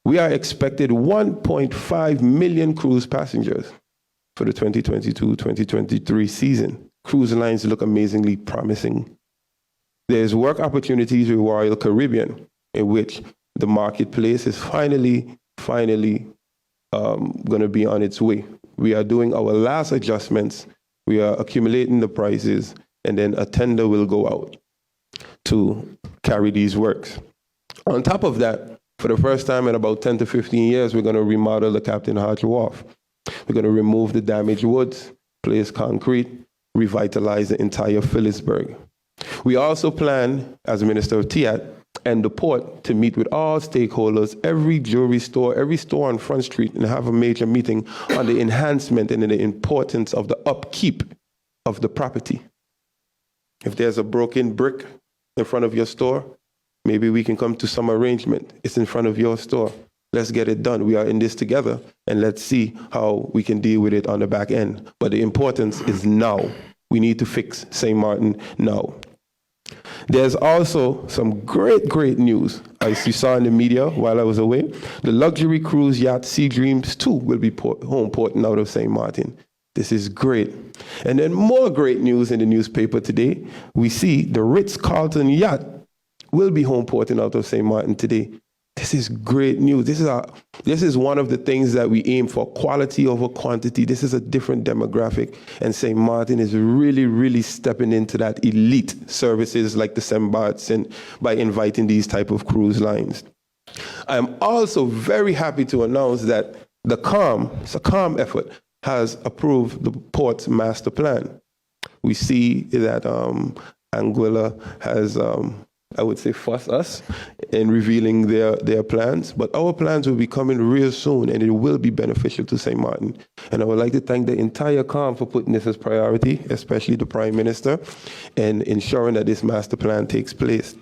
We are expected 1.5 million cruise passengers for the 2022-2023 season. Cruise lines look amazingly promising. There's work opportunities with Royal Caribbean, in which the marketplace is finally going to be on its way. We are doing our last adjustments. We are accumulating the prices, and then a tender will go out to carry these works. On top of that, for the first time in about 10 to 15 years, we're going to remodel the Captain Hodge Wharf. We're going to remove the damaged woods, place concrete, revitalize the entire Philipsburg. We also plan, as Minister of TEATT and the port, to meet with all stakeholders, every jewelry store, every store on Front Street, and have a major meeting on the enhancement and the importance of the upkeep of the property. If there's a broken brick in front of your store, maybe we can come to some arrangement. It's in front of your store. Let's get it done. We are in this together, and let's see how we can deal with it on the back end. But the importance is now. We need to fix St. Maarten now. There's also some great news. As you saw in the media while I was away, the luxury cruise yacht Sea Dreams 2 will be home porting out of St. Maarten. This is great. And then more great news in the newspaper today. We see the Ritz-Carlton yacht will be home porting out of St. Maarten today. This is great news. This is one of the things that we aim for, quality over quantity. This is a different demographic, and St. Maarten is really stepping into that elite services like the Sembats and by inviting these type of cruise lines. I'm also very happy to announce that the CALM effort, has approved the port's master plan. We see that Anguilla has I would say fuss us in revealing their plans, but our plans will be coming real soon, and it will be beneficial to St. Maarten. And I would like to thank the entire CALM for putting this as priority, especially the Prime Minister, and ensuring that this master plan takes place.